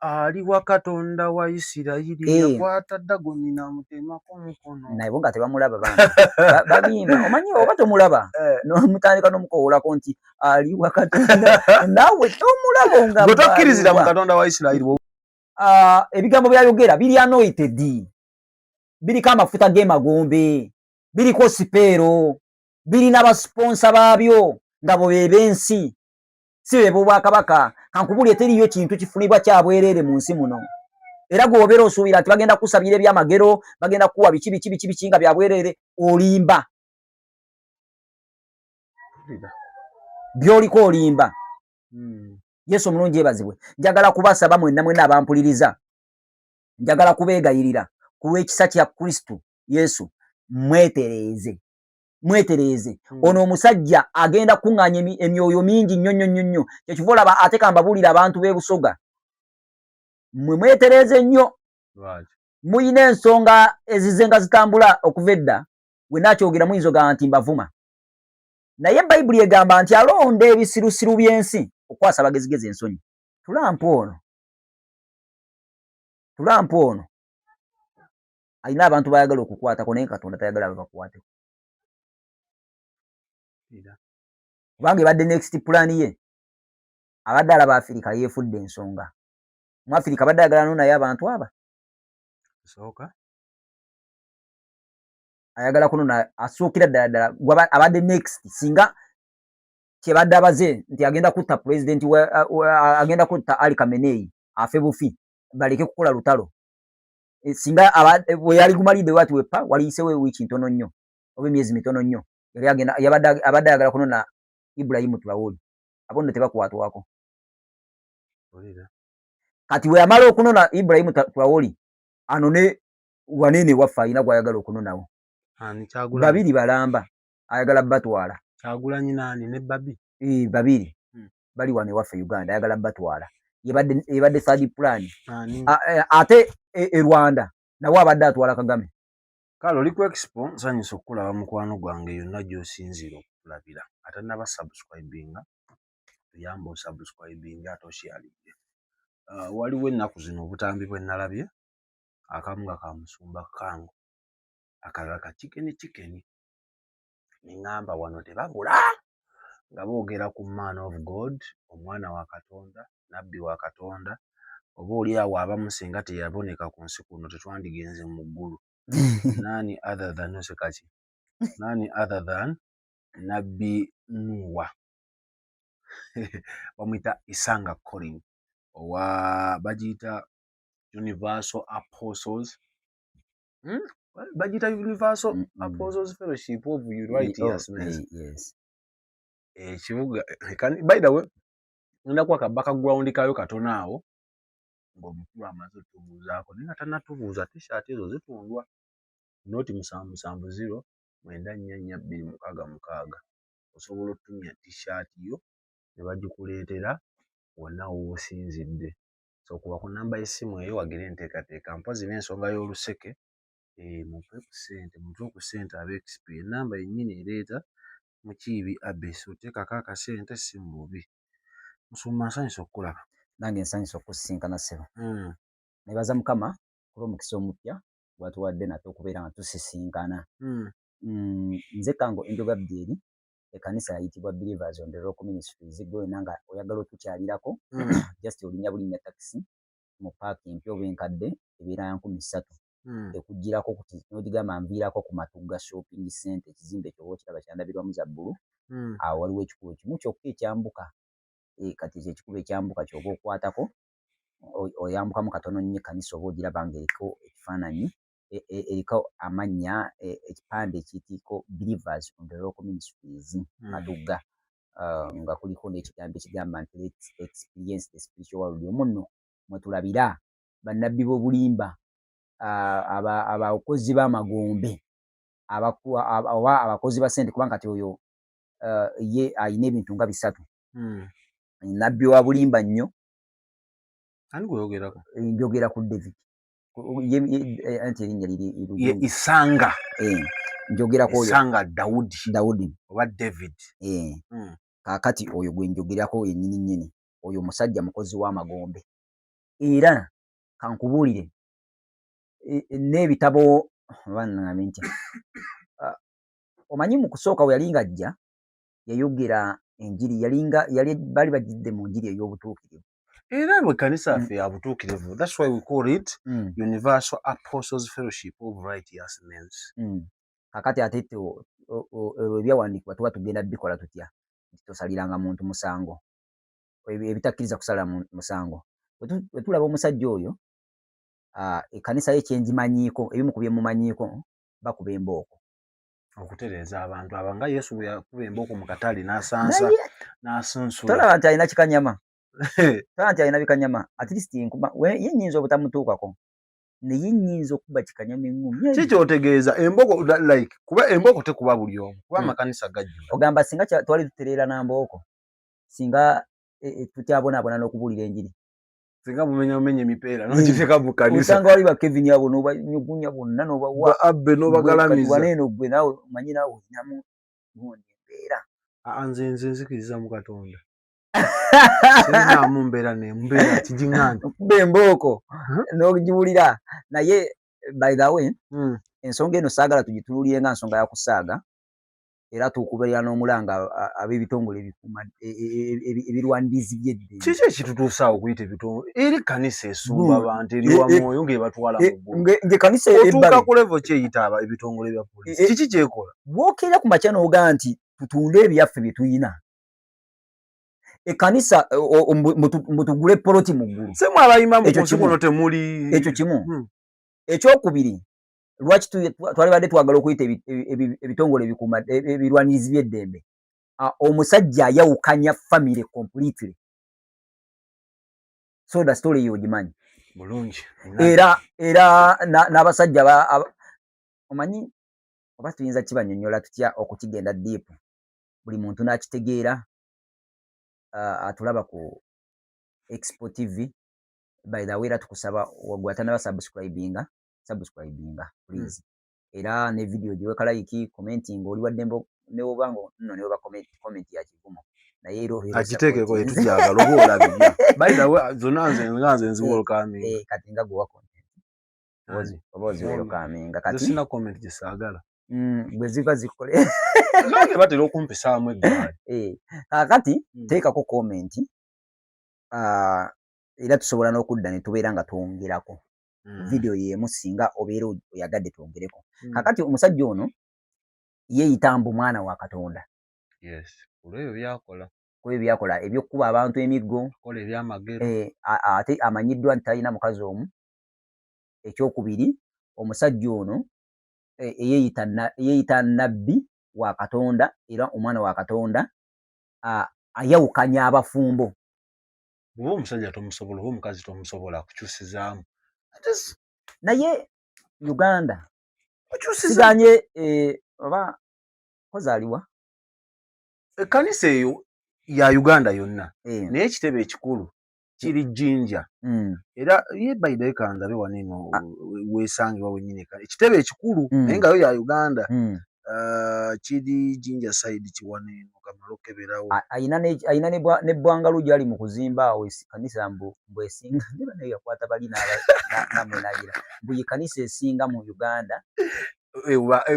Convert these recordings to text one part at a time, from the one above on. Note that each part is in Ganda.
ali wa Katonda wa Isirayiri yakwata Dagoni n'amutemako omukono. Naye bo nga tebamulaba bantu babimba omanyi oba tomulaba n'omutandika n'omukowoolako nti ali wa Katonda naawe tomulaba nga gwe tokkirizira mu Katonda wa Isirayiri. Ebigambo byayogera biri anointed, biriko amafuta g'emagombe, biriko sipeero, birina abasponsa baabyo nga bo b'ensi si be b'obwakabaka. Kankubulye teriyo kintu kifunibwa kya bwereere mu nsi muno. Era gwe obeera osuubira nti bagenda kusabira ebyamagero, bagenda kuwa biki nga bya bwereere, olimba. Byoliko olimba. Yesu omulungi yeebazibwe. Njagala kubasaba mwenna abampuliriza. Njagala kubeegayirira ku lw'ekisa kya Kristo Yesu. Mwetereeze. Ono omusajja agenda kuŋŋaanya emyoyo mingi nnyo. Kyekiva olaba ate kambabuulira abantu b'e Busoga. Mmwe mwetereeze nnyo. Muyina ensonga ezizenga zitambula okuva edda. Bwe nakyogera muyinza ogamba nti mbavuma. Naye Bayibuli egamba nti alonda ebisirusiru by'ensi okwasa abagezigezi ensonyi. Tulampa ono. Alina abantu bayagala okukwatako naye Katonda tayagala babakwateko. Kubanga ebadde next plan ye abadde alaba Afirika yeefudde ensonga. Mu Afirika abadde ayagala naye abantu aba. Ayagala kunona asuukira ddala abadde next singa kyebadde abaze nti agenda kutta president agenda kutta Ali Khamenei afe bufi baleke kukola lutalo. Singa bwe yali gumalidde wati wepa waliyisewo wiiki ntono nnyo oba emyezi mitono nnyo abadde ayagala kunona Ibrahim Traore. Abo nno tebakwatwako. Kati we amala okunona Ibrahim Traore anone wanene waffe alina gwayagala okunonawo. Babiri balamba ayagala batwala. Kyagulanyi nani ne Babi? Babiri. Bali wane waffe Uganda ayagala batwala. Yebadde third plan. Ate Rwanda nawo abadde atwala Kagame. Kale oli ku expo nsanyusa okulaba mukwano gwange yonna gy'osinziira okulabira. Ate naba subscribinga tuyamba osubscribinga ate osharinge. Waliwo ennaku zino obutambi bwe nalabye akamu nga ka Musumba Kango akalala ka chicken. Ningamba wano tebabula nga boogera ku man of God, omwana wa Katonda, nabbi wa Katonda. Oba oli awo abamu singa teyaboneka ku nsi kuno tetwandigenze mu ggulu. Nani other than nabbi Nuwa. Bamwita Isanga Korim owa bagiyita Universal Apostles. Bagita Universal Apostles Fellowship of Righteousness. Yes. Kibuga by the way nenda kwa background kayo katona awo ng'omukulu amaze tubuuzaako naye nga tannatubuuza t-shirt ezo zitundwa noti 770 94426 osobola otutumya t-shirt yo ne bagikuleetera wonna w'osinzidde. So kuba ku namba y'essimu eyo wagire enteekateeka mpozi n'ensonga y'oluseke mupe ku ssente abe XP enamba yennyini ereeta Mukiibi Abbesi oteekako akasente si mubi. Musumba nsanyusa okukulaba. Nange nsanyusa okusinkana ssebo. Nebaza Mukama olw'omukisa omupya gwatuwadde nate okubeera nga tusisinkana. Nze Kango Enjoga Abdieri ekkanisa yayitibwa Believers on the Rock Ministries gwe nanga oyagala otukyalirako just olinya bulinnya taxi mu paaki empya oba enkadde ebeera 13,000 ekugirako kuti n'ogigamba nviirako ku Matugga Shopping Center ekizimbe ekyo kiraba kyandabirwamu za bbulu. Awo waliwo ekikubo ekimu kyokka ekyambuka kati ekyo ekikubo ekyambuka ky'oba okwatako oyambukamu katono nnyo ekkanisa oba ogiraba ng'eriko ekifaananyi eriko amannya ekipande ekiyitiko Believers on the Rock Ministries Matugga nga kuliko n'ekigambo ekigamba nti let's experience the spiritual world. Omwo nno mwe tulabira bannabbi b'obulimba abakozi b'amagombe oba abakozi ba ssente kubanga kati oyo ye ayina ebintu nga 3. Nabbi wa bulimba nnyo. Ani gweyogerako? Njogera ku David. Anti erinnya liri Isanga. Njogerako oyo. Isanga Daudi. Oba David. Kaakati oyo gwe njogerako yennyini nnyini. Oyo musajja mukozi w'amagombe. era kankubuulire n'ebitabo bannange ntya omanyi mu kusooka we yali ng'ajja yayogera enjiri yali bali bagidde mu njiri ey'obutuukirivu era bwe kanisa yaffe ya butuukirivu. That's why we call it Universal Apostles Fellowship of Righteousness. Kakati ate ebyawandiikibwa tuba tugenda bikola tutya tosaliranga muntu musango ebitakkiriza kusala musango. Bwe tulaba omusajja oyo ekkanisa ye kyengimanyiiko ebimu ku byemumanyiiko bakuba embooko okutereeza abantu abanga Yesu bwe yakuba embooko mu katale n'asansa n'asunsula. Tolaba nti alina kikanyama tolaba nti alina bikanyama at least ye nnyinza obutamutuukako naye nnyinza okuba kikanyama eŋŋumi. Ki kyotegeeza embooko like kuba embooko tekuba buli omu kuba amakanisa gajjula. Ogamba singa twali tutereera na mbooko singa tutyabonaabona n'okubuulira enjiri singa mumenya emipeera n'ogiteeka mu kanisa osanga wali ba Kevin abo n'obanyugunya bonna n'obawa abbe n'obagalamiza waneeno gwe naawe omanyi naawe olinamu gundi embeera. Nze nzikiriza mu Katonda sinaamu mbeera nembeera kigiŋŋanda okuba embooko n'ogiwulira naye by the way ensonga eno saagala tugitunuulire nga nsonga ya kusaaga era tukubeera n'omulanga ab'ebitongole ebirwanirizi by'eddembe. Kiki ekitutuusaawo okuyita ebitongole eri kanisa esumba abantu eriwa mwoyo ng'ebatwala mu ggulu ng'ekanisa otuuka ku level kyeyita ebitongole bya poliisi kiki kyekola bw'okeera ku makya n'ogaa nti tutunde ebyaffe bye tuyina ekkanisa mutugule poloti mu ggulu se mwabayima mu kunsi kuno temuli ekyo kimu. Ekyokubiri lwaki twalibadde twagala okuyita ebitongole ebirwanirizi by'eddembe omusajja ayawukanya family completely so the story eyo ogimanyi bulungi era n'abasajja omanyi oba tuyinza kibanyonnyola tutya okukigenda deep buli muntu n'akitegeera atulaba ku Expo TV by the way era tukusaba wagwatanaba subscribinga please era ne video giweka like commenting oli waddembe ne obanga nno ne oba comment ya kivumo naye ero akiteekeko etujagala oba olabye by the way zonna nze nziwolkaminga kati nga gwe wa content obozi welkaminga kati sina comment gisaagala bwe ziva zikole nange batera okumpisaamu eggaali kakati teekako comment era tusobola n'okudda ne tubeera nga twongerako video y'emu singa obeera oyagadde twongereko. Kakati omusajja ono yeeyita mbu mwana wa Katonda. Ku ebyo byakola ebyokkuba abantu emiggo ate amanyiddwa nti talina mukazi omu. Ekyokubiri omusajja ono yeeyita nabbi wa Katonda era omwana wa Katonda ayawukanya abafumbo. Bw'oba omusajja tomusobola oba omukazi tomusobola akukyusizaamu naye Uganda siganye oba kozaaliwa ekkanisa eyo ya Uganda yonna naye ekitebe ekikulu kiri Jinja era ye bayidde kanzabe waneeno weesangibwa wennyini ekitebe ekikulu naye nga yo ya Uganda kiri Jinja side kiwaneeno kamala okeberawo ayina n'ebbwangalu gyali mu kuzimba awo kanisa mbwesinga niba naye yakwata bali namwenagira mbu ye kanisa esinga mu Uganda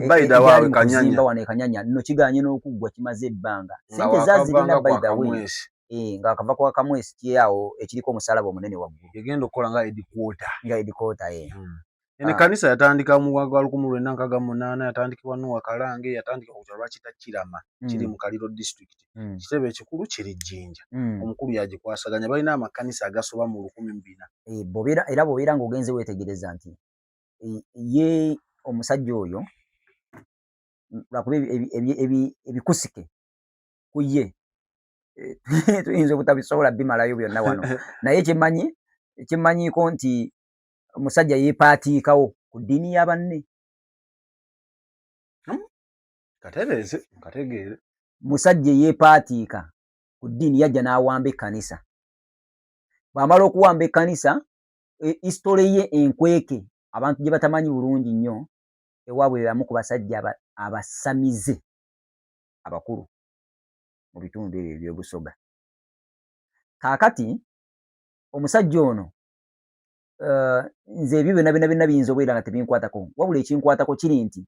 bayida waawe Kanyanya wano Kanyanya nno kiganye n'okuggwa kimaze ebbanga sente zazirina bayida we nga akava kwa Kamwesi kyawo ekiriko omusalaba omunene waggulu yagenda okukola nga edikota ene kanisa yatandika mu 1968 yatandikibwa Noah Kalange yatandika ku kyalo bakiyita Kirama kiri mu Kaliro district kitebe ekikulu kiri Jinja omukulu yagikwasaganya balina amakanisa agasoba mu 1200 era bw'obeera ng'ogenze weetegereza nti ye omusajja oyo lwakuba ebikusike ku ye tuyinza obutabisobola bimalayo byonna wano naye kyemmanyiiko nti omusajja yeepaatiikawo ku ddiini ya banne. Kategeere musajja yeepaatiika ku ddiini yajja n'awamba ekkanisa bw'amala okuwamba ekkanisa isitole ye enkweke abantu gye batamanyi bulungi nnyo ewaabwe bamu ku basajja abasamize abakulu mu bitundu ebyo ebyobusoga. Kaakati omusajja ono nze ebyo byonna biyinza obeera nga tebinkwatako wabula ekinkwatako kiri nti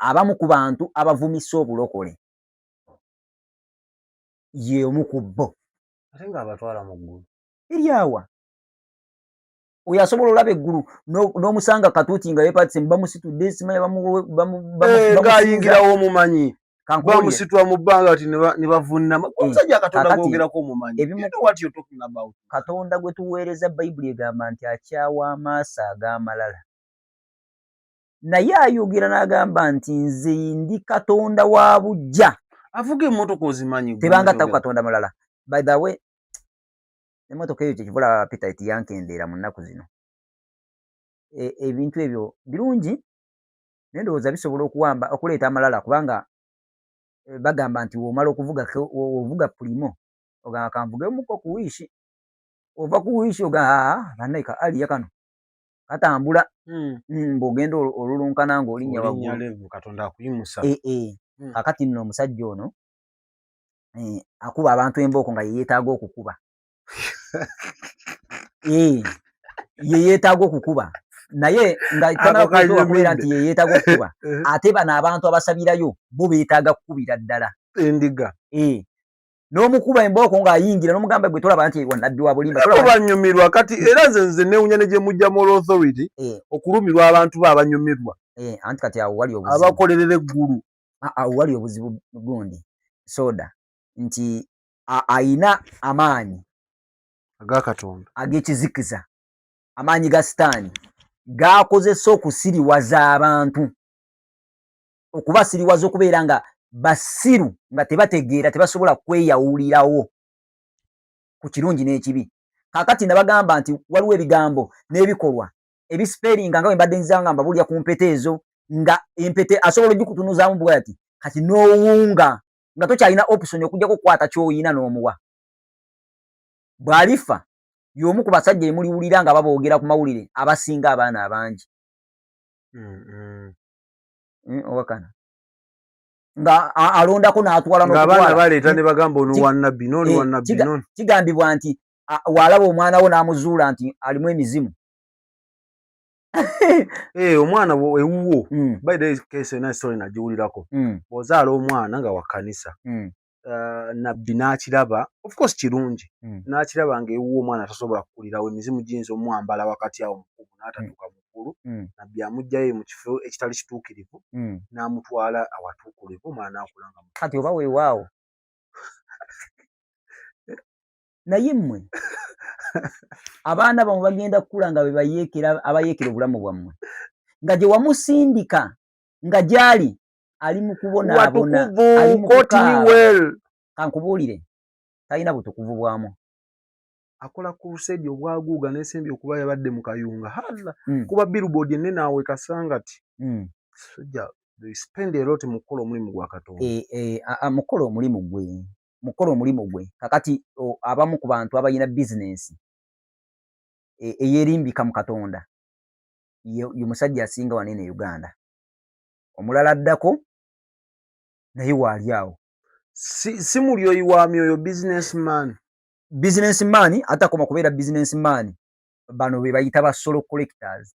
abamu ku bantu abavumisa obulokole ye omu ku bo ate ng'abatwala mu ggulu eryawa oyo asobola olaba eggulu n'omusanga katuuti nga yeepatise bamusitudde simanya ng'ayingirawo omumanyi bamusitula mu bbanga ati ne bavunnama omusajja katonda googerako omumanyi katonda gwe tuweereza bayibuli egamba nti akyawa amaaso ag'amalala naye ayogera n'agamba nti nze ndi katonda wa bujja avuga emmotoka ozimanyi tebangattako katonda mulala by the way emmotoka eyo kyekivula appetite yankendeera mu nnaku zino ebintu ebyo birungi naye ndowooza bisobola okuleeta amalala kubanga bagamba nti womala ovuga pulimo ogamba kanvugemuko ku wiishi ova ku wiishi ogamba bannayika aliya kano katambula mbw'ogenda olulunkana ng'olinnya waggulu katonda akuyimusa kakati nno omusajja ono akuba abantu embooko nga yeyeetaaga okukuba yeyeetaaga okukuba naye nga tanaakubeera nti yeyeetaaga okukuba ate bano abantu abasabirayo bo beetaaga kukubira ddala endiga n'omukuba embooko ng'ayingira n'omugamba gwe tolaba nti wannabbi wa bulimba banyumirwa kati era nze neewunya ne gye mujja mu authority okulumirwa abantu be abanyumirwa anti kati awo wali obuzibu abakolerera eggulu awo wali obuzibu gundi soda nti ayina amaanyi ag'akatonda ag'ekizikiza amaanyi ga sitaani g'akozesa okusiriwaza abantu okubasiriwaza okubeera nga basiru nga tebategeera tebasobola kweyawulirawo ku kirungi n'ekibi kaakati nabagamba nti waliwo ebigambo n'ebikolwa ebisiperinga nga wembadde nzanga mbabulya ku mpete ezo nga empete asobola ogikutunuzaamu bwe ati kati n'owunga nga tokyalina opusoni okujjako okukwata ky'oyina n'omuwa bw'alifa y'omu ku basajja emuliwulira nga baboogera ku mawulire abasinga abaana abangi owakana nga alondako n'atwala ng'abaana baleeta ne bagamba ono wannabbi n'oli wannabbi n'oni kigambibwa nti walaba omwana wo n'amuzuula nti alimu emizimu omwana ewuwo by the case ena story nagiwulirako bw'ozaala omwana nga wa kkanisa nabbi n'akiraba of course kirungi n'akiraba ng'ewuwo omwana tasobola kukulirawo emizimu giyinza omwambala wakati awo mukubu n'atatuuka mukulu nabbi amugjayo mu kifo ekitali kituukirivu n'amutwala awatuukirivu omwana n'akula nga kati oba weewaawo naye mmwe abaana bamwe bagenda kukula nga abayeekera obulamu bwammwe nga gye wamusindika nga gyali ali mu kubonaabona kankubuulire talina butukuvu bwamu akola crusade obwaguuga n'ensembi okuba yabadde mu kayunga kuba billboard ennene awe kasangati sojja spend a lot mu kukola omulimu gwa katonda mukola omulimu gwe kakati abamu ku bantu abalina bizinensi eyerimbika mu katonda ye musajja asinga wanene Uganda omulala addako naye waali awo si mulyoyi wa myoyo businessman atakoma kubeera businessman bano be bayita ba solo collectors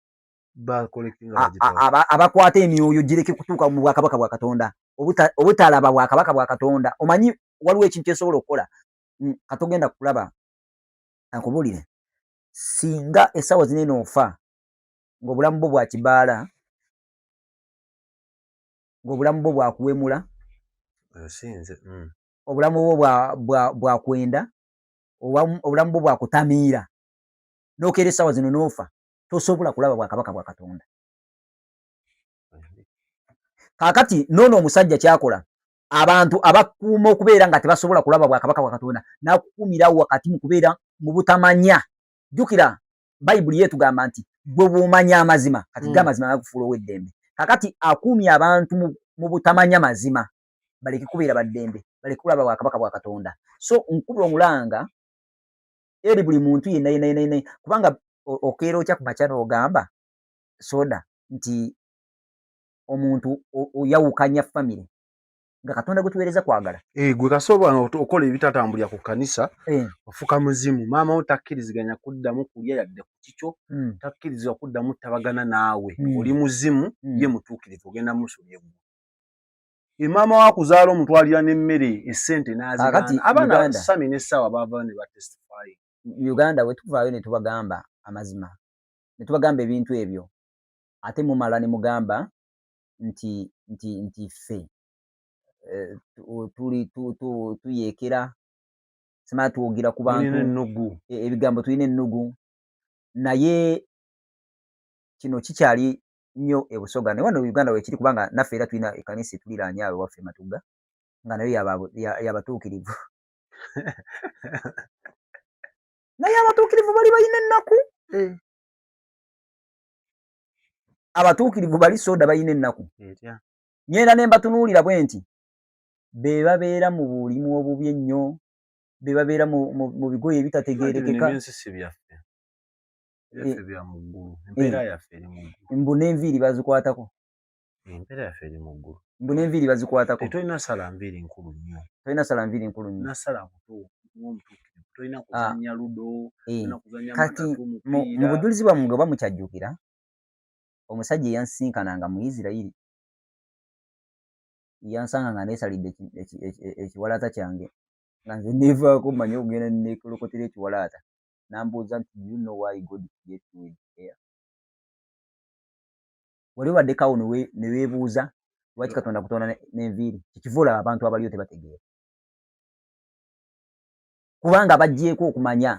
abakwata emyoyo gireke kutuuka mu bwakabaka bwa katonda obutalaba bwakabaka bwa katonda omanyi waliwo ekintu esobola okukola katogenda kulaba akubulire singa essaawa zinene ofa ng'obulamu bwo bwakibaala ng'obulamu bwo bwakuwemula obulamu bwo bwakwenda obulamu bwo bwakutamiira n'okeera essaawa zino n'ofa tosobola kulaba bwakabaka bwa katonda kaakati noono omusajja kyakola abantu abakuuma okubeera nga tebasobola kulaba bwakabaka bwa katonda n'akukuumirawo wakati mu kubeera mu butamanya jjukira bayibuli yeetugamba nti bwe bw'omanya amazima kati g'amazima gakufuula ow'eddembe kaakati akuumye abantu mu butamanya mazima baleke kubeera baddembe baleke kulaba bwakabaka bwa katonda so nkubula omulanga eri buli muntu yenna kubanga okeera okya ku makya n'ogamba soda nti omuntu oyawukanya famire nga Katonda gwe tuweereza kwagala gwe kasobola okola ebitatambulira ku kanisa ofuka muzimu maama wo takkiriziganya kuddamu kulya yadde ku kikyo takkirizibwa kuddamu tabagana naawe oli muzimu ye mutuukirivu ogenda musubya maama wo akuzaala omutwalira n'emmere essente n'azigaana abaana sami n'essaawa baava ne batestify Uganda we tuvaayo ne tubagamba amazima ne tubagamba ebintu ebyo ate mumala ne mugamba nti ffe tuyeekera simala tuwogira ku bantu ebigambo tulina ennugu naye kino kikyali nnyo e Busoga ne wano Uganda wekiri kubanga naffe era tulina ekkanisa etuliraanye awo waffe Matuga nga nayo yabatuukirivu naye abatuukirivu bali balina ennaku abatuukirivu bali soda balina ennaku nyenda ne mbatunuulira bwe nti be babeera mu bulimu obubi ennyo be babeera mu bigoye ebitategeerekeka mbu n'enviiri bazikwatako tolina sala nviiri nkulu nnyo tolina kuzannya ludo kati mu bujulizi bwammwe oba mukyajjukira omusajja eyansinkananga mu Isirayiri yansanga nga neesalidde ekiwalaata kyange nga nze neevaako mmanyi okugenda neekolokotera ekiwalaata n'ambuuza nti you know why God created you here wali waddeko awo ne weebuuza lwaki Katonda kutonda n'enviiri kikiva olaba abantu abaliyo tebategeera kubanga abaggyeko okumanya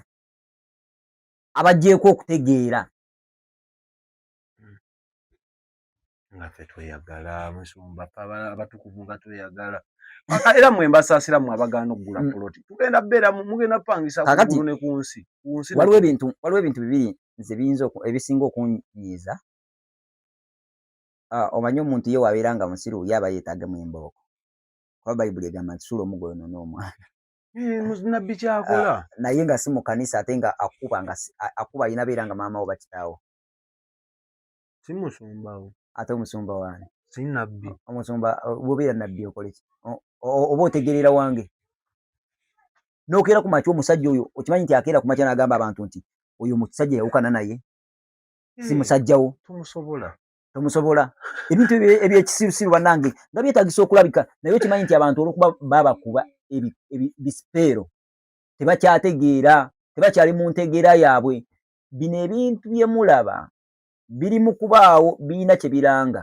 abaggyeko okutegeera nga ffe tweyagala musumba abatukuvu nga tweyagala era mmwe mbasaasira mmwe abagaana okugula poloti tugenda beera mugenda pangisa kugulu ne ku nsi waliwo ebintu bibiri nze ebisinga okunyiiza omanyi omuntu ye wabeera nga musiru ye aba yeetaagamu embooko kuba bayibuli egamba nti suula omuggo yonoona omwana nabbi kyakola naye nga si mu kanisa ate nga akuba alina beera nga maama wo bakitaawo si musumbawo ate omusumba waani si nabbi omusumba bwobeera nabbi okole ki oba otegeerera wange n'okeera ku makya omusajja oyo okimanyi nti akeera ku makya n'agamba abantu nti oyo musajja yawukana naye si musajjawo tomusobola ebintu ebyekisirusiru bannange nga byetaagisa okulabika naye okimanyi nti abantu olwokuba babakuba bisipeero tebakyategeera tebakyali mu ntegeera yaabwe bino ebintu bye mulaba biri mu kubaawo birina kye biranga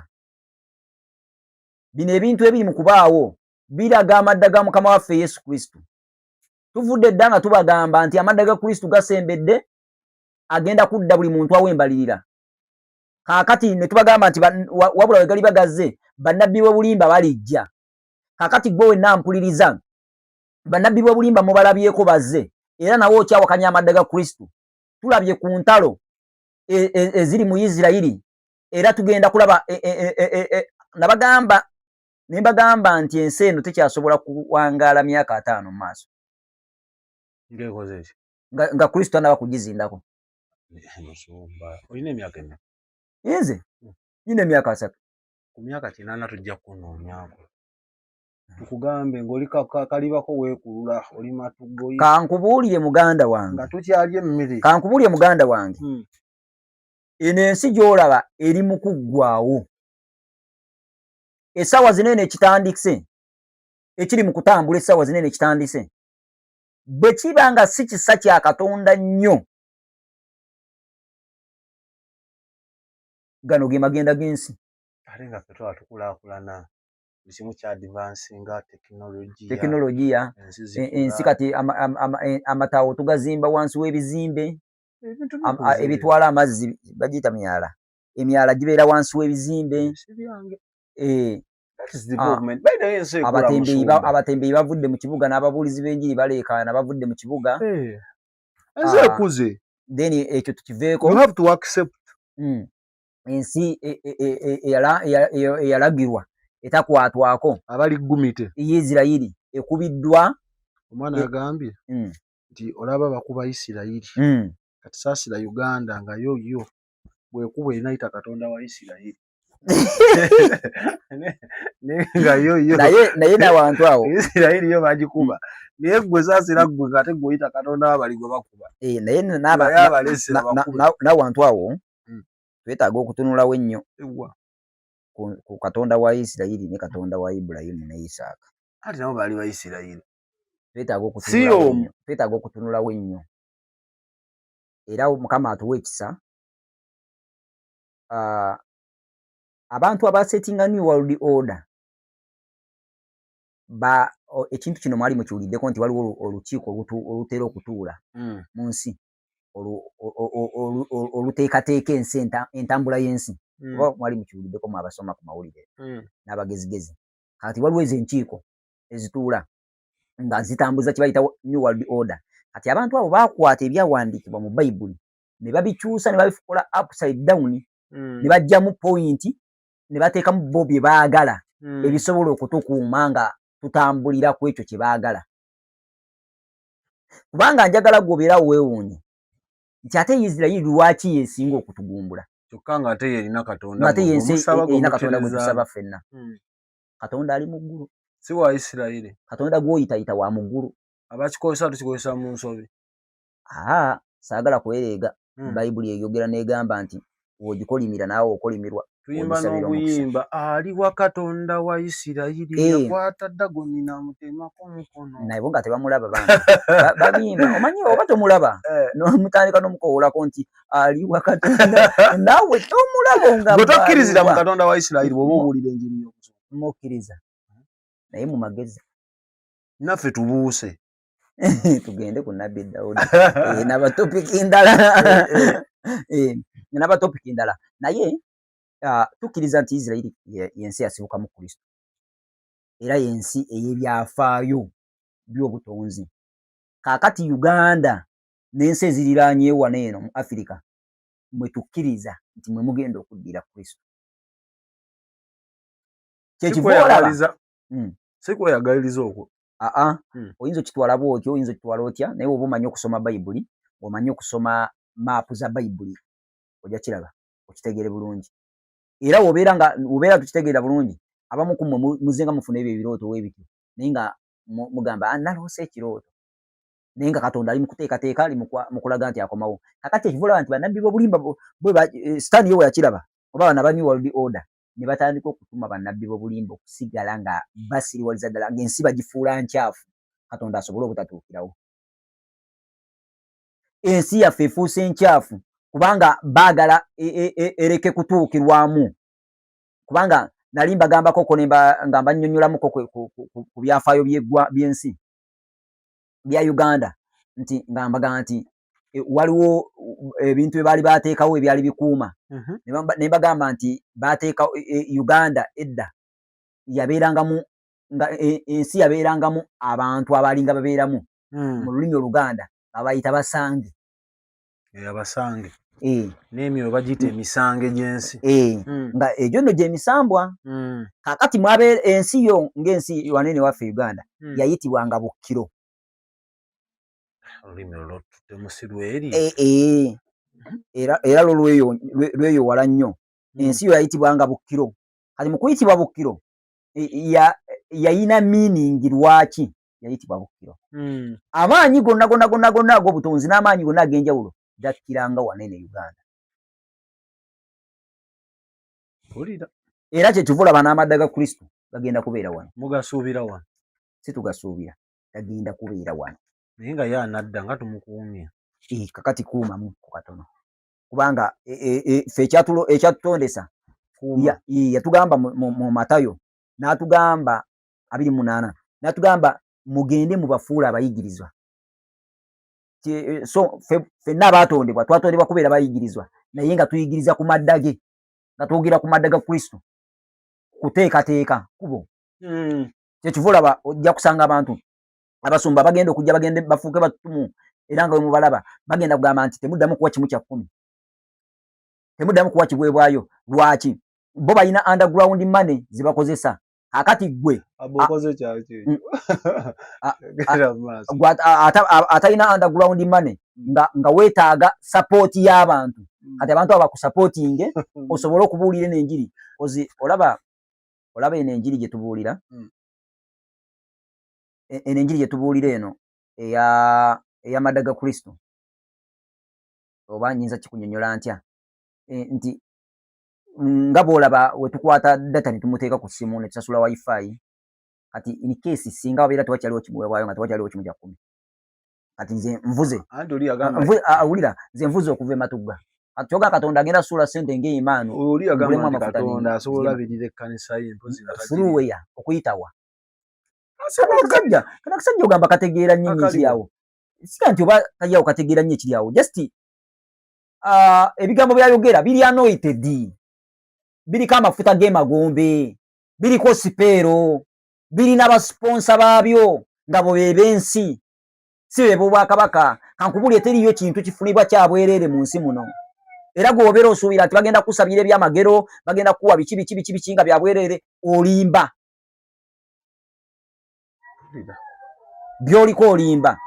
bino ebintu ebiri mu kubaawo biraga amadda ga Mukama waffe Yesu Kristo tuvudde dda nga tubagamba nti amadda ga Kristo gasembedde agenda kudda buli muntu awembalirira kaakati ne tubagamba nti wabula we gali bagazze bannabbi b'obulimba balijja kaakati gwe wenna mpuliriza bannabbi b'obulimba mubalabyeko bazze era nawe okyawakanya amadda ga Kristo tulabye ku ntalo eziri mu Isirayiri era tugenda kulaba nabagamba ne mbagamba nti ensi eno tekyasobola kuwangaala myaka 5 mu maaso nga Kristo tanaba kugizindako olina emyaka ena nze nyina emyaka 3 ku myaka 8 tujja kunoonyako tukugambe ng'oli kalibako weekulula oli matugoyi kankubuulire muganda wange nga tukyali emmere kankubuulire muganda wange eno ensi gy'olaba eri mu kuggwaawo essaawa zinene ekitandise ekiri mu kutambula essaawa zinene ekitandise bwe kiba nga si kisa kya Katonda nnyo gano ge magenda g'ensi ate nga ffe twaba tukulaakulana ekimu kya advansinga tekinologiya ensi kati amataawo tugazimba wansi w'ebizimbe ebitwala amazzi bagiyita myala emyala gibeera wansi w'ebizimbe abatembeeyi bavudde mu kibuga n'ababuulizi b'enjiri baleekaana bavudde mu kibuga then ekyo tukiveeko ensi eyalagirwa etakwatwako abali gumite Isirayiri ekubiddwa omwana agambye nti olaba bakuba Isirayiri kati saasira Uganda nga yo bwekuba erina yita Katonda wa Isirayiri nga yo naye n'abantu awo Isirayiri yo bagikuba naye gwe saasira gwe kate gw'oyita Katonda wabali gwe bakuba naye n'abantu awo twetaaga okutunulawo ennyo ku Katonda wa Isirayiri ne Katonda wa Ibulayimu ne Isaaka. Ate nabo baali ba Isirayiri. Twetaaga okutunulawo ennyo. Era Mukama atuwa ekisa. Abantu abasetinga New World Order ekintu kino mwali mukiwuliddeko nti waliwo olukiiko olutera okutuula mu nsi oluteekateeka ensi entambula y'ensi. Oba mwali mukiwuliddeko mu abasoma ku mawulire n'abagezigezi. Kati waliwo ezo enkiiko ezituula nga zitambuza kye bayita New World Order. Kati abantu abo baakwata ebyawandiikibwa mu Bayibuli ne babikyusa ne babikola upside down ne bajjamu pointi ne bateekamu bo bye baagala ebisobola okutukuuma nga tutambulira ku ekyo kye baagala. Kubanga njagala gwobeerawo weewuunye nti ate Isirayiri lwaki yeesinga okutugumbula? Kyokka nga ate yerina Katonda. Ate yensi erina Katonda gwe tusaba ffenna. Katonda ali mu ggulu. Si wa Isirayiri. Katonda gw'oyitayita wa mu ggulu. Abakikozesa tukikozesa mu nsobi. Saagala kwereega. Bayibuli eyogera n'egamba nti w'ogikolimira naawe okolimirwa. Tuyimba n'obuyimba ali wa Katonda wa Isirayiri yakwata Dagoni n'amutemako omukono. Naye bo nga tebamulaba bana. Babimba omanyi oba tomulaba n'omutandika n'omukoowolako nti ali wa Katonda naawe tomulaba nga bwe tokkirizira mu Katonda wa Isirayiri bw'oba owulira enjiri y'okusoma. Mukkiriza naye mu magezi. Naffe tubuuse. Tugende ku Nabbi Dawudi n'abatopiki ndala. N'abatopiki ndala naye tukkiriza nti Isirayiri yensi yasibuka mu Kristo era yensi ey'ebyafaayo by'obutonzi. Kaakati Uganda n'ensi eziriraanye wano eno mu Afirika mwe tukkiriza nti mwe mugenda okuddira Kristo. Si kweyagaliriza okwo. Oyinza okitwala bw'otyo, oyinza okitwala otya, naye oba omanyi okusoma Bayibuli, omanyi okusoma maapu za Bayibuli, ojja kiraba okitegeere bulungi. Era obeera tukitegeera bulungi, abamu ku mmwe muzenga mufuna ebyo ebirooto w'ebityo naye nga mugamba naloose ekirooto naye nga Katonda ali mu kuteekateeka ali mu kulaga nti akomawo. Kakati ekivula nti bannabbi b'obulimba Sitaani ye bwe yakiraba oba bano aba New World Order ne batandika okutuma bannabbi b'obulimba okusigala nga basiriwaliza ddala ng'ensi bagifuula nkyafu Katonda asobole obutatuukirawo. Ensi yaffe efuuse nkyafu kubanga baagala ereke kutuukirwamu. Kubanga nali mbagambako nga mbannyonnyolamuko ku byafaayo by'ensi bya Uganda nti nga mbaga nti waliwo ebintu bye baali baateekawo ebyali bikuuma. Ne mbagamba nti baateeka Uganda edda yabeerangamu nga ensi yabeerangamu abantu abaalinga babeeramu mu lulimi Oluganda abayita basange. Abasange. N'emyo bagiyita emisange gy'ensi. Nga egyo nno gy'emisambwa. Kaakati mwabeera ensi yo ng'ensi wanene waffe Uganda yayitibwanga Bukkiro. Olulimi olwo temusilweri. Era lweyowala nnyo. Ensi yo yayitibwanga Bukkiro. Kati mu kuyitibwa Bukkiro yayina meaning lwaki yayitibwa Bukkiro. Amaanyi gonna ag'obutonzi n'amaanyi gonna ag'enjawulo gakkiranga wanene Uganda. Era kyekivula bano amadda ga Kristo gagenda kubeera wano. Mugasuubira wano? Si tugasuubira, gagenda kubeera wano. Naye nga ye anadda nga tumukuumye. Kakati kuumamu ku katono. Kubanga ffe ekyatutondesa yatugamba mu Matayo n'atugamba 28 n'atugamba mugende mu bafuula abayigirizwa. So ffenna abaatondebwa twatondebwa kubeera bayigirizwa naye nga tuyigiriza ku madda ge nga twogera ku madda ga Kristo kuteekateeka kubo. Kyekivula ojja kusanga abantu abasumba bagenda okujja bagende bafuuke batumu era nga bwe mubalaba bagenda kugamba nti temuddamu kuwa kimu kya 10, temuddamu kuwa kibwebwayo. Lwaki? Bo balina underground money ze bakozesa. Akati gwe atalina underground money nga weetaaga support y'abantu. Kati abantu abo bakusupportinge osobole okubuulira n'enjiri ozi olaba eno enjiri gye tubuulira eno enjiri gye tubuulira eno eya Madaga Kristo oba nyinza kikunyonyola ntya nti nga bw'olaba we tukwata data ne tumuteeka ku ssimu ne tusasula wifi kati in case singa wabeera tewakyaliwo kimuweebwayo nga tewakyaliwo kimu kya kkumi kati nze nvuze awulira nze nvuze okuva e Matugga kyoga Katonda agenda suula ssente ng'Imaanu oli agamba nti Katonda asobola olabirira ekkanisa ye fuluweya okuyitawa kana kasajja ogamba kategeera nnyo ekiri awo sika nti oba kali awo kategeera nnyo ekiri awo just ebigambo byayogera biri anointed biriko amafuta g'emagombe biriko sipeero birina abasponsa baabyo nga bo b'ensi si be b'Obwakabaka kankubulye teriyo kintu kifunibwa kya bwereere mu nsi muno era gw'obeera osuubira nti bagenda kusabira ebyamagero bagenda kuwa biki nga bya bwereere olimba by'oliko olimba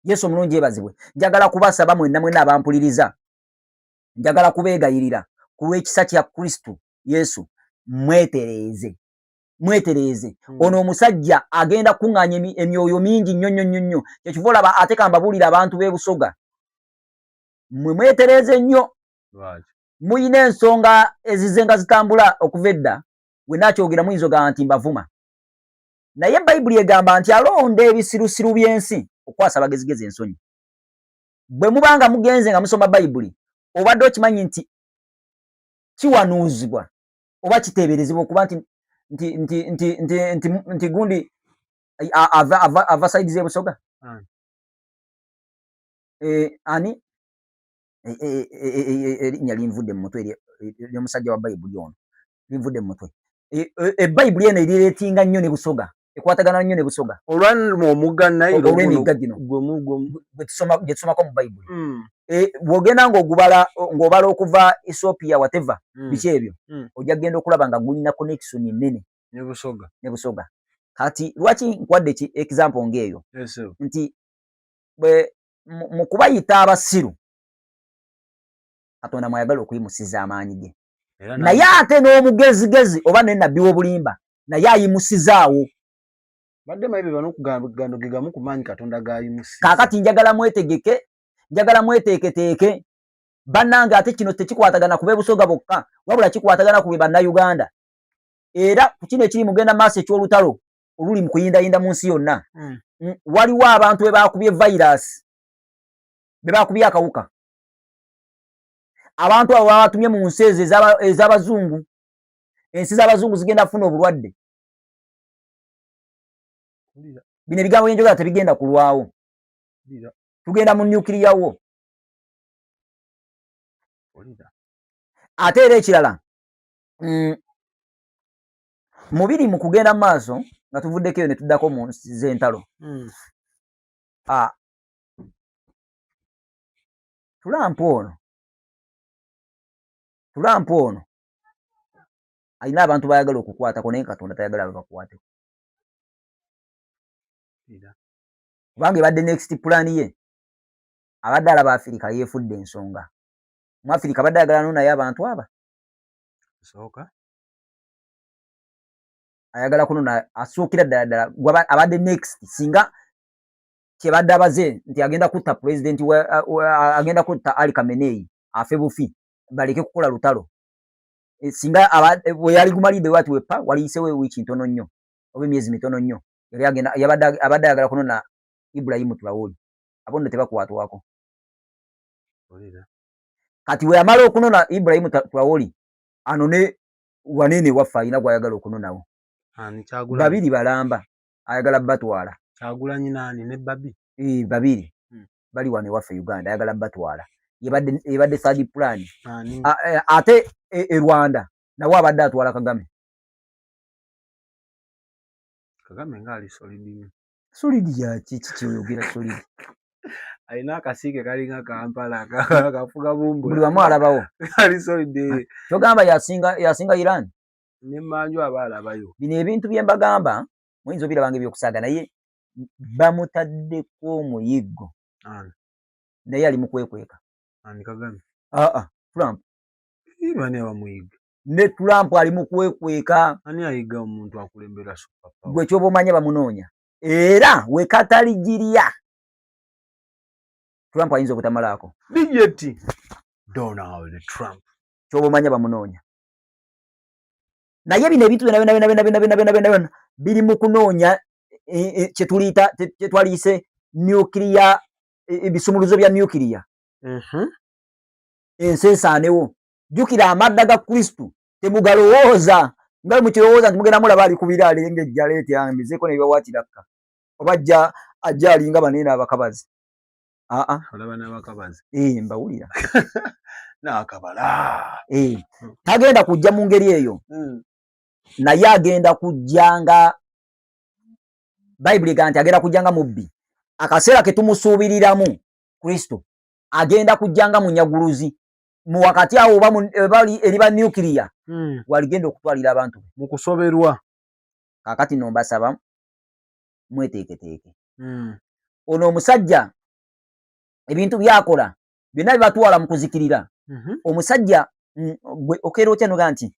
Yesu omulungi yeebazibwe njagala kubasaba mwenna abampuliriza njagala kubeegayirira ku lw'ekisa kya Kristo Yesu mwetereeze ono omusajja agenda kuŋŋaanya emyoyo mingi nnyo kyekiva olaba ate kambabuulira abantu b'e Busoga mwetereeze nnyo muyina ensonga ezizenga zitambula okuva edda we nakyogera muyinza ogamba nti mbavuma naye Bayibuli egamba nti alonda ebisirusiru by'ensi okwasa abagezigezi ensonyi bwe mubanga mugenze nga musoma Bayibuli obadde okimanyi nti kiwanuuzibwa oba kiteeberezebwa okuba nti gundi ava saidi z'e Busoga ani erinnya linvudde mu mutwe ery'omusajja wa Bayibuli ono linvudde mu mutwe Bayibuli eno erireetinga nnyo ne Busoga ekwatagana nnyo ne Busoga omugga Nile olw'emigga gino gye tusomako mu Bayibuli bw'ogenda ng'obala okuva Ethiopia whatever biki ebyo ojja kugenda okulaba nga gulina connection nnene ne Busoga kati lwaki nkwadde example ng'eyo nti mu kubayita abasiru Katonda mwayagala okuyimusiza amaanyi ge naye ate n'omugezigezi oba ne nnabbi w'obulimba naye ayimusizaawo badde mayibe banokugando ge gamu ku maanyi Katonda gayimusiza kaakati njagala mweteeketeeke bannange ate kino tekikwatagana ku b'e Busoga bokka wabula kikwatagana ku be bannayuganda era ku kino ekiri mugenda maaso eky'olutalo oluli mu kuyindayinda mu nsi yonna waliwo abantu be baakubye virus be baakubye akawuka abantu abo babatumye mu nsi ezo ez'abazungu ensi z'abazungu zigenda kufuna obulwadde bino ebigambo byenjogera tebigenda kulwawo tugenda mu nyukiriya wo ate era ekirala mubiri mu kugenda mu maaso nga tuvuddeko eyo ne tuddako mu nsi z'entalo Trump ono alina abantu bayagala okukwatako naye Katonda tayagala babakwateko kubanga ebadde next plan ye abadde alaba Afirika yeefudde ensonga mu Afirika badde ayagala naye abantu aba ayagala kunona asuukira ddala abadde next singa kyebadde abaze nti agenda kutta president agenda kutta Ali Khamenei afe bufi baleke kukola lutalo singa bwe yali gumalidde wati wepa waliyisewo wiiki ntono nnyo oba emyezi mitono nnyo abadde ayagala kunona Ibrahim Traore abo nno tebakwatwako kati we yamala okunona Ibrahim Traore anone wanene waffe alina gwayagala okunonawo babiri balamba ayagala batwala Kyagulanyi nani ne Babi babiri bali wane waffe Uganda ayagala batwala yebadde third plan ate e Rwanda nawo abadde atwala Kagame ngali solidi yaki kikyoyogera solidi alina akasiike kalinga Kampala kafuga bumbu buli wamu alabawo ali solidi kyogamba yasinga Iran ne manju abaalabayo bino ebintu bye mbagamba muyinza obirabanga ebyokusaaga naye bamutaddeko omuyiggo naye ali mu kwekweka Kagame Trump bane bamuyiga ne Trump ali mu kwekweka. Ani ayiga omuntu akulembera super power? Gwe kyoba omanya bamunoonya. Era we kataligirya. Trump ayinza obutamalaako. Bijeti Donald Trump. Kyoba omanya bamunoonya. Naye bino ebintu byonna biri mu kunoonya kye twaliyise nuclear, ebisumuluzo bya nuclear. Ensesaanewo. Jjukira amadda ga Kristu temugalowooza. Nga mukirowooza nti mugenda mulaba ali kubira alengejja leeti ambizeeko ne byewatiraka. Oba ajja alinga baneena abakabazi. Olaba n'abakabazi. Mbawulira. N'akabala. Tagenda kujja mu ngeri eyo. Naye agenda kujjanga, Bayibuli egamba nti agenda kujjanga mubbi. Akaseera ke tumusuubiriramu Kristo agenda kujjanga munyaguluzi. Mu wakati awo bali eriba nuclear. Waligenda okutwalira abantu. Mu kusoberwa. Kakati no mbasaba mweteeketeeke. Ono omusajja ebintu byakola byonna bibatwala mu kuzikirira. Omusajja gwe okeera otya noga nti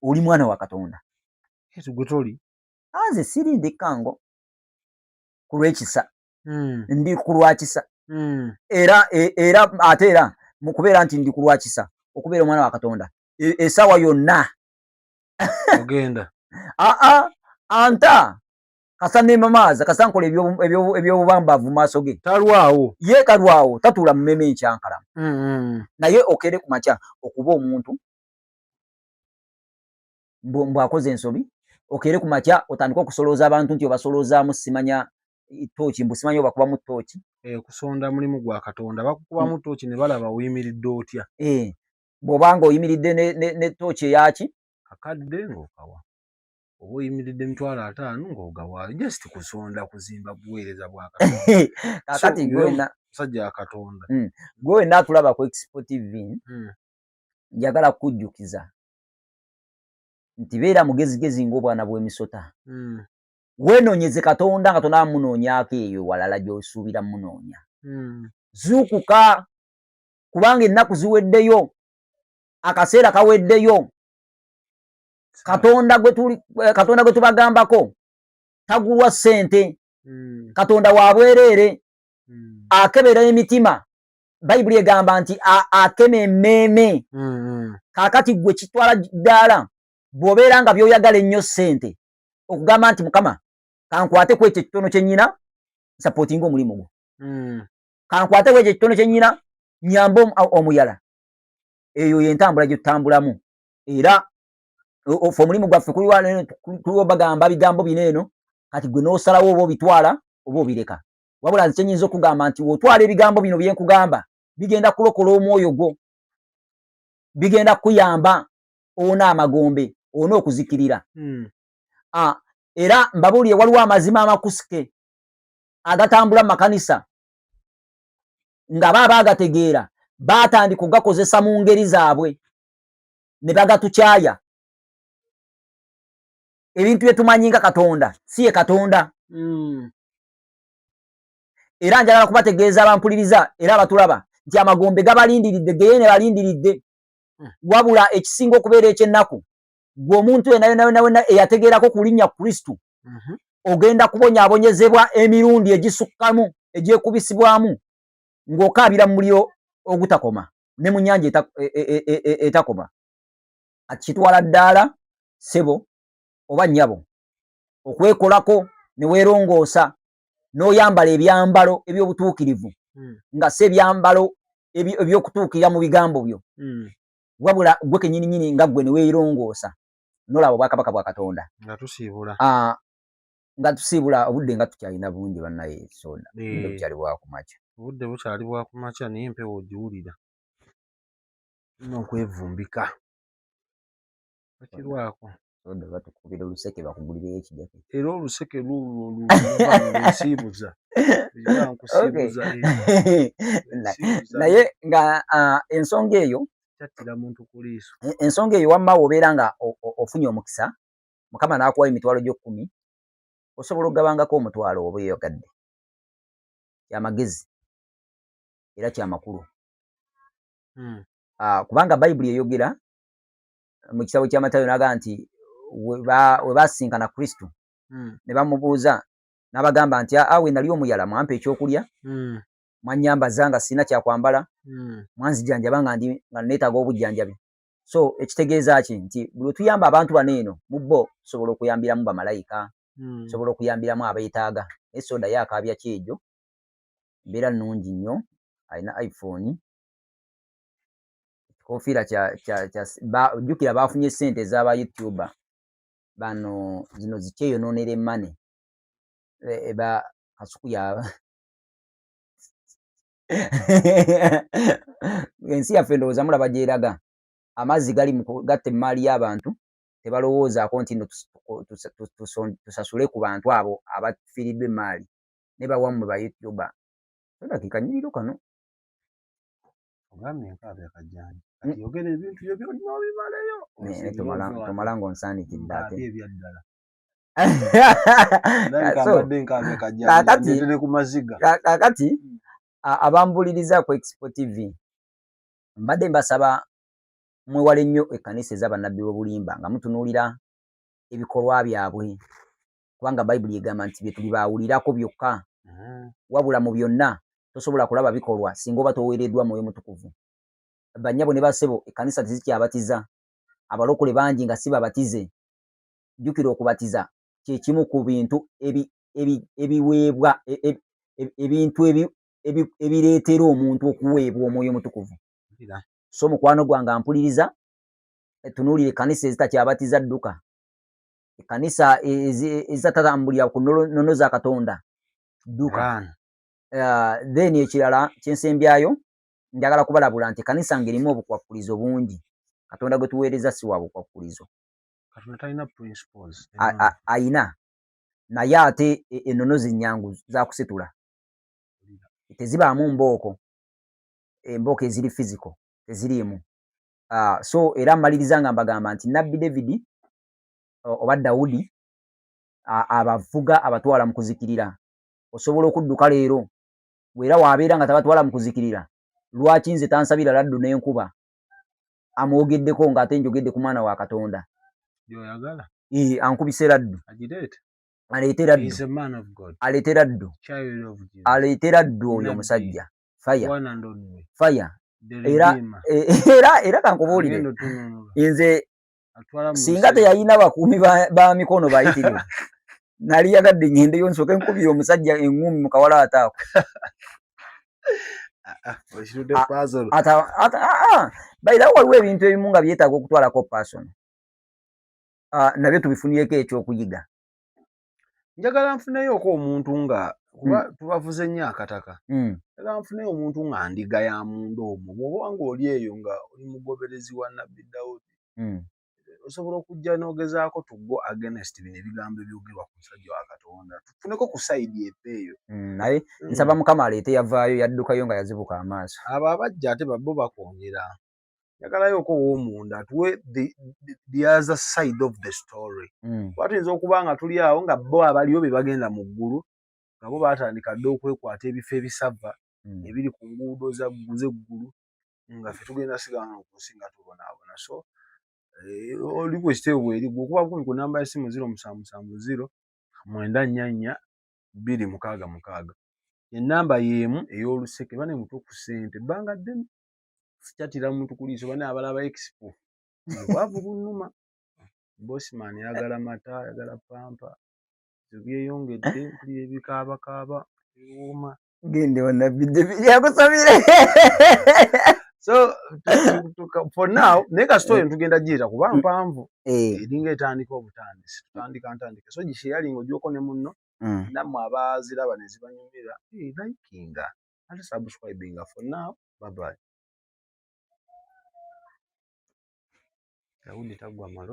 oli mwana wa Katonda. Gwe toli. Nze siri ndikango ku lw'ekisa. Ndi ku lwakisa. Era ate era mu kubeera nti ndi ku lwakisa okubeera omwana wa Katonda essaawa yonna ogenda. Anta kasane mamaaza kasankola ebyobubambavu maaso ge. Talwawo. Ye kalwawo tatuula mu mmeme enkyankala. Naye okere ku makya okuba omuntu mbwakoze ensobi, okere ku makya otandika okusolooza abantu nti obasoloozaamu simanya tooki, mbu simanya obakuba mu tooki. Kusonda mulimu gwa Katonda. Bakukuba mu tooki ne balaba oyimiridde otya. Bw'obanga oyimiridde ne tooki eyaki? Kakadde ng'okawa. Oba oyimiridde $50 ng'ogawa. Just kusonda kuzimba buweereza bwa Katonda. Kakati musajja wa Katonda. Gwe wenna atulaba ku Expo TV, njagala kukujjukiza nti beera mugezigezi ng'obwana bw'emisota. Weenoonyeze Katonda nga tonaamunoonyaako eyo walala gy'osuubira munoonya. Zuukuka kubanga ennaku ziweddeyo, akaseera kaweddeyo. Katonda gwe tubagambako tagulwa ssente. Katonda wa bwereere, akebera emitima. Bayibuli egamba nti akema emmeeme. Kaakati gwe kitwala ddala bw'obeera nga by'oyagala ennyo ssente okugamba nti Mukama kankwate ku ekyo ekitono kye nnyina nsapootinga omulimu gwo. Kankwate ku ekyo ekitono kye nnyina nyambe omuyala. Eyo y'entambula gye tutambulamu. Era ofe omulimu gwaffe kuliwo bagamba bigambo bino eno, kati gwe n'osalawo oba obitwala oba obireka. Wabula nze kyenyinza okugamba nti wotwala ebigambo bino bye nkugamba bigenda kulokola omwoyo gwo. Bigenda kuyamba ona amagombe, ona okuzikirira. Era mbabuulire waliwo amazima amakusike agatambula mu makanisa nga baba agategeera baatandika okugakozesa mu ngeri zaabwe ne bagatukyaya. Ebintu bye tumanyi nga Katonda si ye Katonda. Era njagala kubategeeza abampuliriza era abatulaba nti amagombe gabalindiridde, geyene balindiridde. Wabula ekisinga okubeera eky'ennaku, gwe omuntu yenna eyategeerako ku linnya Kristu, ogenda kubonyaabonyezebwa emirundi egisukkamu egyekubisibwamu ng'okaabira mu muliro ogutakoma ne mu nnyanja etakoma. Kitwala ddaala ssebo oba nnyabo okwekolako ne weerongoosa n'oyambala ebyambalo eby'obutuukirivu nga si ebyambalo eby'okutuukira mu bigambo byo. Wabula gwe kennyini nga gwe ne weerongoosa n'olaba obwakabaka bwa Katonda. Nga tusiibula obudde nga tukyalina bungi bannaye soda. Obudde bukyali bwa kumakya. Obudde bukyali bwa kumakya naye empewo ogiwulira. Olina okwevumbika. Bakirwako. Soda batukubira oluseke bakugulireyo ekijaketi. Era oluseke lulwo olusiibuza. Naye nga ensonga eyo kyattira muntu ku liiso. Ensonga eyo wamma wobeera nga ofunye omukisa, Mukama n'akuwa emitwalo gyo 10, osobola okugabangako omutwalo oba eyogadde. Kyamagezi era kyamakulu. Kubanga Bayibuli eyogera mu kitabo kya Matayo naga nti we basinkana Kristo ne bamubuuza n'abagamba nti awe nali omuyala mwampa ekyokulya mwanyambaza nga sina kyakwambala mwanzijanjaba nga neetaaga obujjanjabi. So ekitegeeza ki nti buli tuyamba abantu bano eno mu bo tusobola okuyambiramu bamalayika, tusobola okuyambiramu abeetaaga. Esoda yakaabya kyejo mbeera nnungi nnyo, alina iPhone. Kofiira jjukira baafunye ssente ez'aba YouTuber bano zino zikyeyonoonera emmane eba kasuku yaba ensi yaffe ndowooza mulaba gyeraga. Amazzi gali mu kugatta emmaali y'abantu, tebalowoozaako nti nno tusasule ku bantu abo abafiiriddwa emmaali. Ne bawammwe ba YouTuber dakiika nyiriro kano ogambye nkaabe akajjani kati yogera ebintu byo byonna obimaleyo tomala ng'onsaanikidde ate ebyaddala kaakati abambuliriza ku Expo TV mbadde mbasaba mwewale nnyo ekkanisa ez'abannabbi b'obulimba nga mutunuulira ebikolwa byabwe, kubanga Bayibuli egamba nti bye tuli baawulirako byokka, wabula mu byonna tosobola kulaba bikolwa singa oba toweereddwa Mwoyo Mutukuvu. Bannyabo ne bassebo ekkanisa tezikyabatiza, abalokole bangi nga si babatize. Jjukira okubatiza kye kimu ku bintu ebiweebwa ebintu ebireetera omuntu okuweebwa Omwoyo Mutukuvu. So mukwano gwange ampuliriza, tunuulire ekkanisa ezitakyabatiza dduka, ekkanisa ezitatambulira ku nnono za Katonda dduka. Then ekirala kyensembyayo njagala kubalabula nti ekkanisa ng'erimu obukwakkulizo bungi. Katonda gwe tuweereza si wa bukwakkulizo. Katonda talina principles. Ayina, naye ate ennono zinyangu za kusitula. Tezibaamu mbooko, embooko eziri physical teziriimu. So era mmaliriza nga mbagamba nti Nabbi David oba Dawudi abavuga abatwala mu kuzikirira. Osobola okudduka leero bwera waabeera nga tabatwala mu kuzikirira, lwaki nze tansabira laddu n'enkuba amwogeddeko ng'ate njogedde ku mwana wa Katonda? Gy'oyagala? Ankubise laddu. Aleete laddu. Aleete laddu oyo omusajja. Fire. Era kankubuulire, nze singa teyalina bakuumi ba mikono bayitirivu nali yagadde ngendeyo nsooke nkubire omusajja eŋŋumi mu kawalaata ako. Bayira waliwo ebintu ebimu nga byetaaga okutwalako passion. Nabyo tubifunireko ekyokuyiga. Njagala nfuneyoko omuntu nga kuba tubavuze nnyo akataka. Njagala nfuneyo omuntu nga ndiga ya munda omwo. Bw'oba ng'oli eyo nga oli mugoberezi wa Nabbi Dawudi, osobola okujja n'ogezaako tuggo against bino ebigambo ebyogerwa ku musajja wa Katonda. Tufuneko ku sayidi epeeyo. Naye nsaba Mukama aleete yavaayo yaddukayo nga yazibuka amaaso. Abo abajja ate babbo bakwongera. Njagalayoko ow'omunda tuwe the other side of the story. Tuyinza okuba nga tuli awo nga bo abaliyo be bagenda mu ggulu nga bo baatandika dde okwekwata ebifo ebisava ebiri ku nguudo z'eggulu nga ffe tugenda sigana okunsi nga tubonaabona. So request eyo bw'eri okuba kumpi ku namba y'essimu 0770 944 266. Ennamba y'emu ey'oluseke bane mutu ku ssente ebbanga ddene sikyatira muntu ku liiso bane abalaba Expo bwavu bunnuma. Bosman yagala mata, yagala pampa, byeyongedde mpulira ebikaabakaaba ebiwooma. Gende wa Nabbi David yakusabire. So for now naye story tugenda giyita kuba mpanvu eringa etandika obutandisi tutandika ntandike. So gisharinga ogyoko ne munno nammwe abaziraba ne zibanyumira likinga ate subscribinga. For now, bye bye. Dawudi tagwa malo.